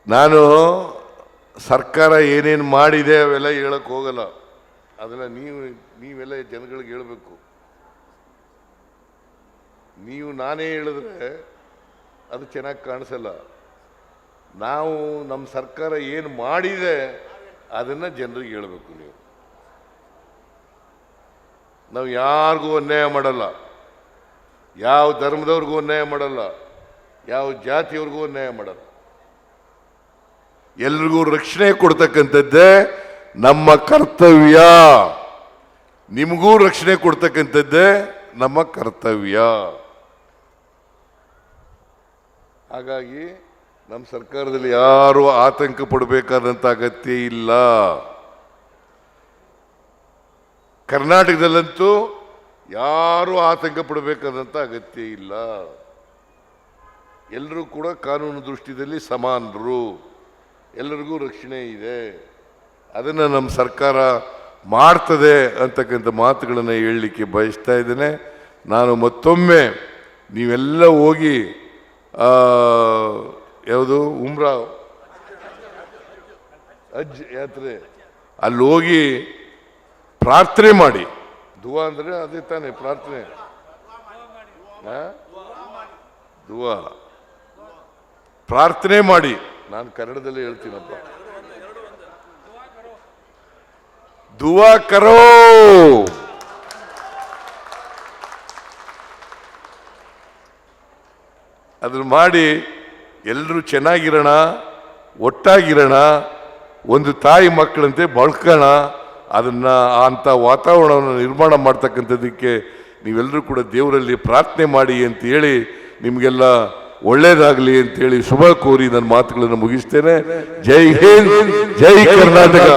ನಾನು ಸರ್ಕಾರ ಏನೇನು ಮಾಡಿದೆ ಅವೆಲ್ಲ ಹೇಳಕ್ಕೆ ಹೋಗಲ್ಲ. ಅದೆಲ್ಲ ನೀವೆಲ್ಲ ಜನಗಳಿಗೆ ಹೇಳಬೇಕು. ನೀವು ನಾನೇ ಹೇಳಿದ್ರೆ ಅದು ಚೆನ್ನಾಗಿ ಕಾಣಿಸಲ್ಲ. ನಾವು ನಮ್ಮ ಸರ್ಕಾರ ಏನು ಮಾಡಿದೆ ಅದನ್ನು ಜನರಿಗೆ ಹೇಳಬೇಕು. ನಾವು ಯಾರಿಗೂ ಅನ್ಯಾಯ ಮಾಡಲ್ಲ, ಯಾವ ಧರ್ಮದವ್ರಿಗೂ ಅನ್ಯಾಯ ಮಾಡಲ್ಲ, ಯಾವ ಜಾತಿಯವ್ರಿಗೂ ಅನ್ಯಾಯ ಮಾಡಲ್ಲ. ಎಲ್ರಿಗೂ ರಕ್ಷಣೆ ಕೊಡ್ತಕ್ಕಂಥದ್ದೇ ನಮ್ಮ ಕರ್ತವ್ಯ. ನಿಮಗೂ ರಕ್ಷಣೆ ಕೊಡ್ತಕ್ಕಂಥದ್ದೇ ನಮ್ಮ ಕರ್ತವ್ಯ. ಹಾಗಾಗಿ ನಮ್ಮ ಸರ್ಕಾರದಲ್ಲಿ ಯಾರು ಆತಂಕ ಪಡಬೇಕಾದಂಥ ಅಗತ್ಯ ಇಲ್ಲ. ಕರ್ನಾಟಕದಲ್ಲಂತೂ ಯಾರು ಆತಂಕ ಪಡಬೇಕಾದಂಥ ಅಗತ್ಯ ಇಲ್ಲ. ಎಲ್ಲರೂ ಕೂಡ ಕಾನೂನು ದೃಷ್ಟಿಯಲ್ಲಿ ಸಮಾನರು, ಎಲ್ಲರಿಗೂ ರಕ್ಷಣೆ ಇದೆ. ಅದನ್ನು ನಮ್ಮ ಸರ್ಕಾರ ಮಾಡ್ತದೆ ಅಂತಕ್ಕಂಥ ಮಾತುಗಳನ್ನು ಹೇಳಲಿಕ್ಕೆ ಬಯಸ್ತಾ ಇದ್ದೇನೆ. ನಾನು ಮತ್ತೊಮ್ಮೆ ನೀವೆಲ್ಲ ಹೋಗಿ ಯಾವುದು ಉಮ್ರಾವ್ ಹಜ್ ಯಾತ್ರೆ ಅಲ್ಲಿ ಹೋಗಿ ಪ್ರಾರ್ಥನೆ ಮಾಡಿ. ದುವಾ ಅಂದರೆ ಅದೇ ತಾನೇ ಪ್ರಾರ್ಥನೆ, ದುವಾ ಪ್ರಾರ್ಥನೆ ಮಾಡಿ. ನಾನು ಕನ್ನಡದಲ್ಲಿ ಹೇಳ್ತೀನಪ್ಪ, ದುವಾ ಕರೋ. ಅದನ್ನು ಮಾಡಿ ಎಲ್ಲರೂ ಚೆನ್ನಾಗಿರೋಣ, ಒಟ್ಟಾಗಿರೋಣ, ಒಂದು ತಾಯಿ ಮಕ್ಕಳಂತೆ ಬಳ್ಕೋಣ. ಅದನ್ನು ಅಂಥ ವಾತಾವರಣವನ್ನು ನಿರ್ಮಾಣ ಮಾಡ್ತಕ್ಕಂಥದ್ದಕ್ಕೆ ನೀವೆಲ್ಲರೂ ಕೂಡ ದೇವರಲ್ಲಿ ಪ್ರಾರ್ಥನೆ ಮಾಡಿ ಅಂತ ಹೇಳಿ, ನಿಮಗೆಲ್ಲ ಒಳ್ಳೇದಾಗಲಿ ಅಂತೇಳಿ ಶುಭ ಕೋರಿ ನನ್ನ ಮಾತುಗಳನ್ನು ಮುಗಿಸ್ತೇನೆ. ಜೈ ಹಿಂದ್, ಜೈ ಕರ್ನಾಟಕ.